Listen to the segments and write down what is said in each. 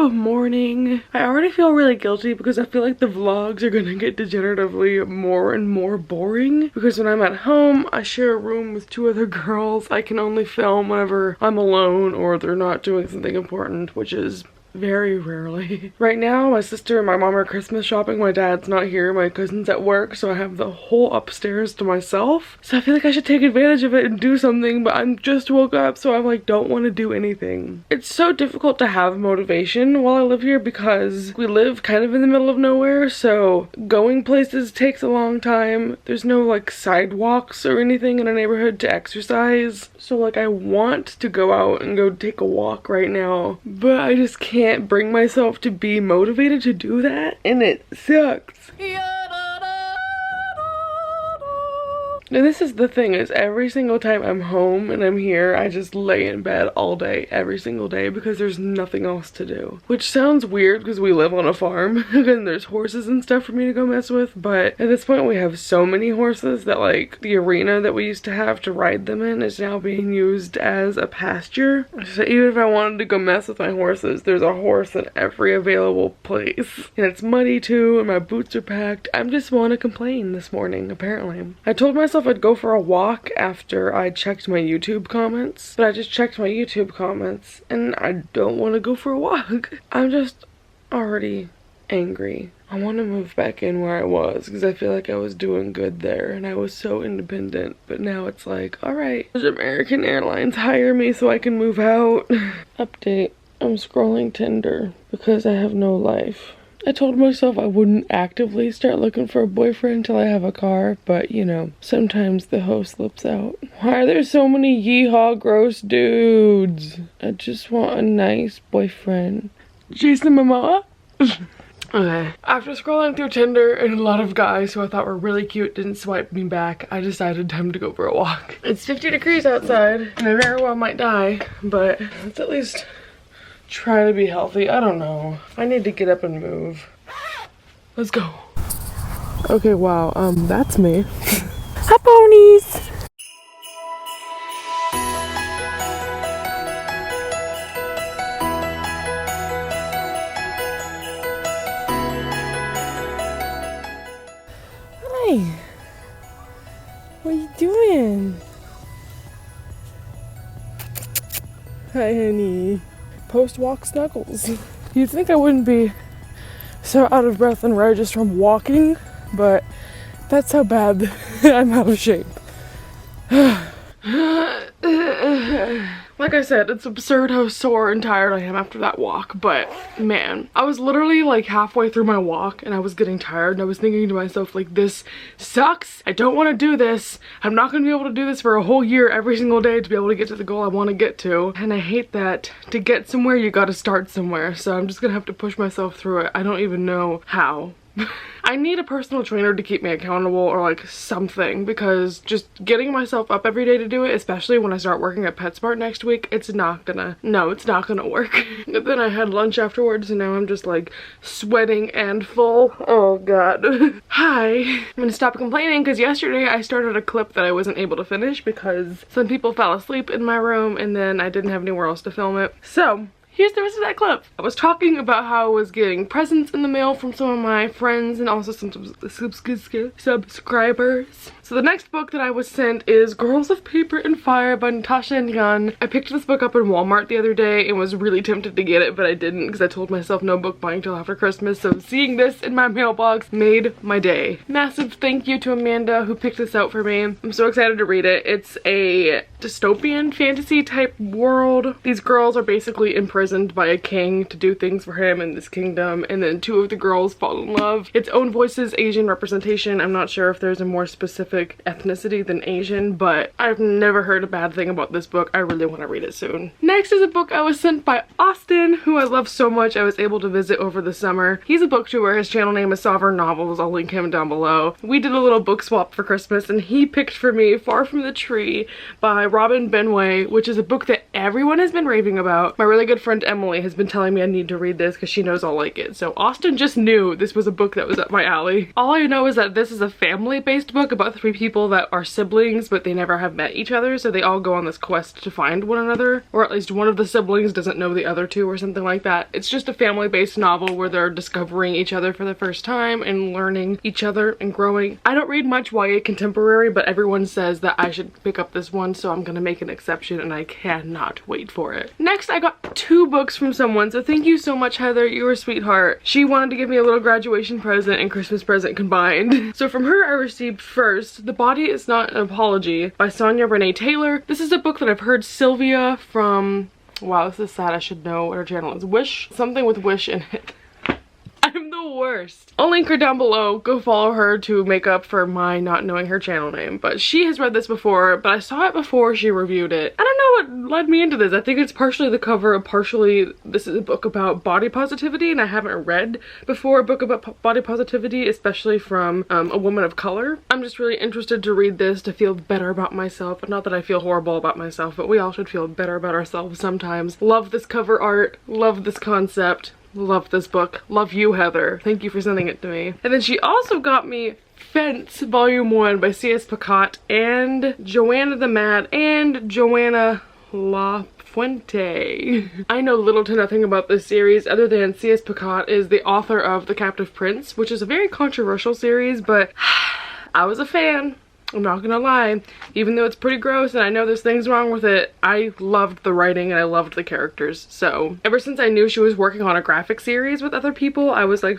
morning. I already feel really guilty because I feel like the vlogs are gonna get degeneratively more and more boring, because when I'm at home I share a room with 2 other girls. I can only film whenever I'm alone or they're not doing something important, which is very rarely. Right now my sister and my mom are Christmas shopping. My dad's not here, my cousin's at work, so I have the whole upstairs to myself. So I feel like I should take advantage of it and do something, but I'm just woke up, so I'm like, don't want to do anything. It's so difficult to have motivation while I live here because we live kind of in the middle of nowhere, so going places takes a long time. There's no like sidewalks or anything in a neighborhood to exercise, so like I want to go out and go take a walk right now, but I just can't bring myself to be motivated to do that, and it sucks. And this is the thing, is every single time I'm home and I'm here, I just lay in bed all day, every single day, because there's nothing else to do. Which sounds weird because we live on a farm and there's horses and stuff for me to go mess with, but at this point we have so many horses that like the arena that we used to have to ride them in is now being used as a pasture. So even if I wanted to go mess with my horses, there's a horse in every available place. And it's muddy too, and my boots are packed. I just want to complain this morning, apparently. I told myself I'd go for a walk after I checked my YouTube comments, but I just checked my YouTube comments and I don't want to go for a walk. I'm just already angry. I want to move back in where I was because I feel like I was doing good there and I was so independent, but now it's like, alright, does American Airlines hire me so I can move out? Update, I'm scrolling Tinder because I have no life. I told myself I wouldn't actively start looking for a boyfriend until I have a car, but you know, sometimes the hoe slips out. Why are there so many yeehaw gross dudes? I just want a nice boyfriend. Jason Momoa? Okay. After scrolling through Tinder and a lot of guys who I thought were really cute didn't swipe me back, I decided time to go for a walk. It's 50 degrees outside and I very well might die, but let's at least try to be healthy. I don't know. I need to get up and move. Let's go. Okay, wow. That's me. Hi, ponies! Hi. What are you doing? Hi, honey. Post-walk snuggles. You'd think I wouldn't be so out of breath and red just from walking, but that's how bad I'm out of shape. Like I said, it's absurd how sore and tired I am after that walk, but man, I was literally like halfway through my walk and I was getting tired and I was thinking to myself like, this sucks. I don't want to do this. I'm not going to be able to do this for a whole year every single day to be able to get to the goal I want to get to. And I hate that. To get somewhere, you got to start somewhere. So I'm just going to have to push myself through it. I don't even know how. I need a personal trainer to keep me accountable or like something, because just getting myself up every day to do it, especially when I start working at PetSmart next week, it's not gonna work. And then I had lunch afterwards and now I'm just like sweating and full. Oh god. Hi. I'm gonna stop complaining because yesterday I started a clip that I wasn't able to finish because some people fell asleep in my room and then I didn't have anywhere else to film it. So here's the rest of that clip. I was talking about how I was getting presents in the mail from some of my friends and also some subscribers. So the next book that I was sent is Girls of Paper and Fire by Natasha and Jan. I picked this book up in Walmart the other day and was really tempted to get it, but I didn't because I told myself no book buying till after Christmas. So seeing this in my mailbox made my day. Massive thank you to Amanda who picked this out for me. I'm so excited to read it. It's a dystopian fantasy type world. These girls are basically imprisoned by a king to do things for him in this kingdom, and then 2 of the girls fall in love. Its own voices, Asian representation. I'm not sure if there's a more specific ethnicity than Asian, but I've never heard a bad thing about this book. I really want to read it soon. Next is a book I was sent by Austin, who I love so much. I was able to visit over the summer. He's a booktuber. His channel name is Sovereign Novels. I'll link him down below. We did a little book swap for Christmas and he picked for me Far From the Tree by Robin Benway, which is a book that everyone has been raving about. My really good friend Emily has been telling me I need to read this because she knows I'll like it. So Austin just knew this was a book that was up my alley. All I know is that this is a family-based book about 3 people that are siblings, but they never have met each other, so they all go on this quest to find one another, or at least one of the siblings doesn't know the other 2 or something like that. It's just a family-based novel where they're discovering each other for the first time and learning each other and growing. I don't read much YA contemporary, but everyone says that I should pick up this one, so I'm gonna make an exception, and I cannot wait for it. Next, I got 2 books from someone, so thank you so much, Heather. You're a sweetheart. She wanted to give me a little graduation present and Christmas present combined. So from her, I received first The Body Is Not an Apology by Sonia Renee Taylor. This is a book that I've heard Sylvia from, wow, this is sad, I should know what her channel is. Wish, something with Wish in it. I'm the worst. I'll link her down below. Go follow her to make up for my not knowing her channel name. But she has read this before, but I saw it before she reviewed it. I don't know what led me into this. I think it's partially the cover and partially this is a book about body positivity, and I haven't read before a book about body positivity, especially from a woman of color. I'm just really interested to read this to feel better about myself. Not that I feel horrible about myself, but we all should feel better about ourselves sometimes. Love this cover art. Love this concept. Love this book. Love you, Heather. Thank you for sending it to me. And then she also got me Fence Volume 1 by C.S. Picot and Joanna the Mad and Joanna La Fuente. I know little to nothing about this series other than C.S. Picot is the author of The Captive Prince, which is a very controversial series, but I was a fan. I'm not gonna lie, even though it's pretty gross and I know there's things wrong with it, I loved the writing and I loved the characters. So ever since I knew she was working on a graphic series with other people, I was like,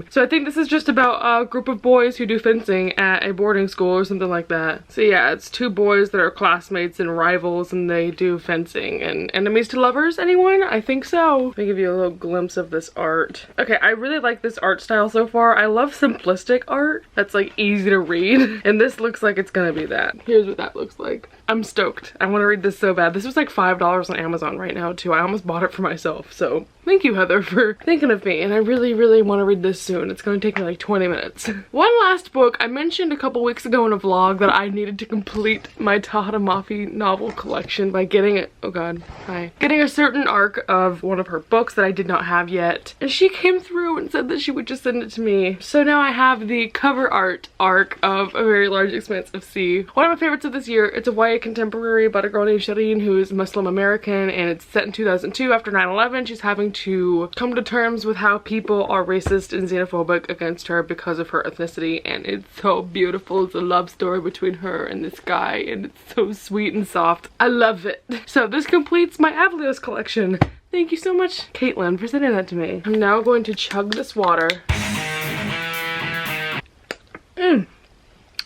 So I think this is just about a group of boys who do fencing at a boarding school or something like that. So yeah, it's 2 boys that are classmates and rivals and they do fencing. And enemies to lovers, anyone? I think so. Let me give you a little glimpse of this art. Okay, I really like this art style so far. I love simplistic art that's like easy to read. And this looks like it's gonna be that. Here's what that looks like. I'm stoked. I want to read this so bad. This was like $5 on Amazon right now too. I almost bought it for myself. So thank you, Heather, for thinking of me. And I really, really want to read this soon. It's going to take me like 20 minutes. One last book. I mentioned a couple weeks ago in a vlog that I needed to complete my Tahada Mafi novel collection by getting it. Oh god, hi. Getting a certain arc of one of her books that I did not have yet. And she came through and said that she would just send it to me. So now I have the cover art arc of A Very Large Expanse of Sea. One of my favorites of this year. It's a YA contemporary about a girl named Shireen who is Muslim American, and it's set in 2002 after 9/11. She's having to come to terms with how people are racist and xenophobic against her because of her ethnicity, and it's so beautiful. It's a love story between her and this guy, and it's so sweet and soft. I love it. So this completes my Avlios collection. Thank you so much, Caitlin, for sending that to me. I'm now going to chug this water.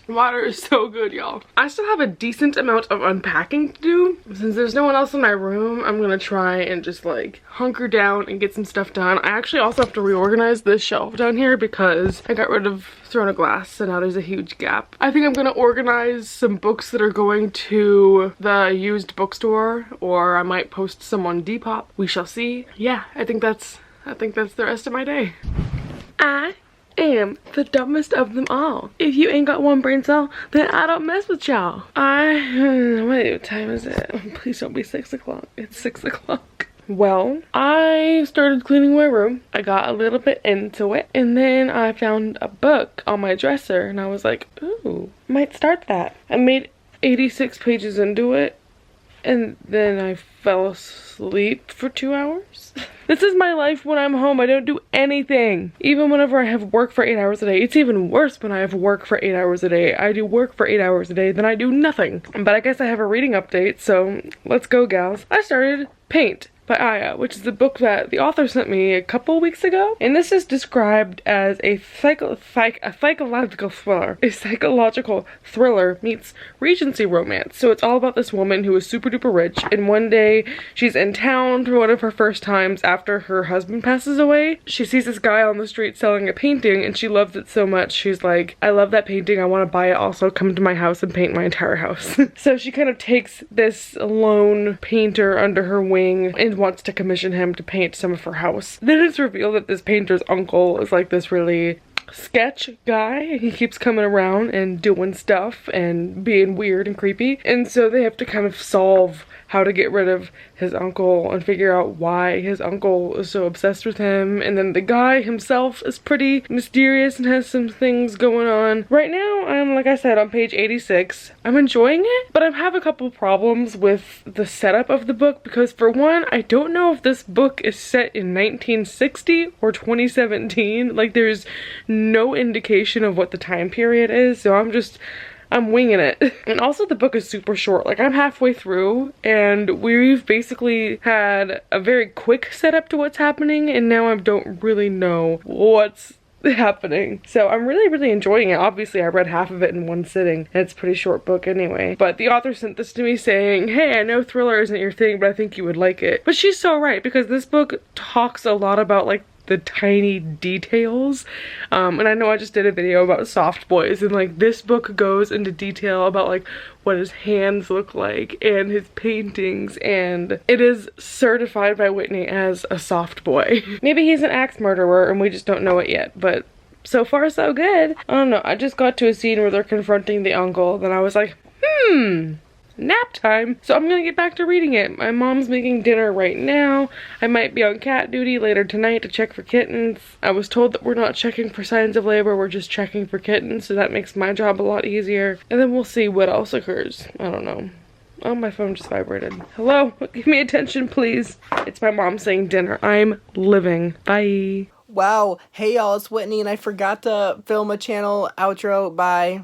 Water is so good, y'all. I still have a decent amount of unpacking to do. Since there's no one else in my room, I'm gonna try and just like hunker down and get some stuff done. I actually also have to reorganize this shelf down here because I got rid of Throne of Glass, so now there's a huge gap. I think I'm gonna organize some books that are going to the used bookstore, or I might post some on Depop. We shall see. Yeah, I think that's the rest of my day. I am the dumbest of them all. If you ain't got one brain cell, then I don't mess with y'all. What time is it? Please don't be 6 o'clock. It's 6 o'clock. Well, I started cleaning my room. I got a little bit into it, and then I found a book on my dresser, and I was like, ooh, might start that. I made 86 pages into it, and then I fell asleep for 2 hours. This is my life when I'm home. I don't do anything. Even whenever I have work for 8 hours a day. It's even worse when I have work for 8 hours a day. I do work for 8 hours a day, then I do nothing. But I guess I have a reading update, so let's go, gals. I started Paint by Aya, which is a book that the author sent me a couple weeks ago. And this is described as a psychological thriller. A psychological thriller meets Regency romance. So it's all about this woman who is super duper rich, and one day she's in town for one of her first times after her husband passes away. She sees this guy on the street selling a painting, and she loves it so much. She's like, I love that painting. I want to buy it. Also come to my house and paint my entire house. So she kind of takes this lone painter under her wing and wants to commission him to paint some of her house. Then it's revealed that this painter's uncle is like this really sketch guy. He keeps coming around and doing stuff and being weird and creepy, and so they have to kind of solve how to get rid of his uncle and figure out why his uncle is so obsessed with him. And then the guy himself is pretty mysterious and has some things going on. Right now, I'm, like I said, on page 86. I'm enjoying it, but I have a couple problems with the setup of the book because, for one, I don't know if this book is set in 1960 or 2017. Like, there's no indication of what the time period is, so I'm winging it. And also the book is super short. Like, I'm halfway through and we've basically had a very quick setup to what's happening, and now I don't really know what's happening. So I'm really enjoying it. Obviously I read half of it in one sitting, and it's a pretty short book anyway. But the author sent this to me saying, hey, I know thriller isn't your thing, but I think you would like it. But she's so right, because this book talks a lot about like the tiny details, and I know I just did a video about soft boys, and like this book goes into detail about like what his hands look like and his paintings, and it is certified by Whitney as a soft boy. Maybe he's an axe murderer and we just don't know it yet, but so far so good. I don't know, I just got to a scene where they're confronting the uncle, then I was like, nap time. So I'm gonna get back to reading it. My mom's making dinner right now. I might be on cat duty later tonight to check for kittens. I was told that we're not checking for signs of labor, we're just checking for kittens, so that makes my job a lot easier. And then we'll see what else occurs. I don't know. Oh, my phone just vibrated. Hello? Give me attention, please. It's my mom saying dinner. I'm living. Bye. Wow. Hey y'all, it's Whitney, and I forgot to film a channel outro. Bye.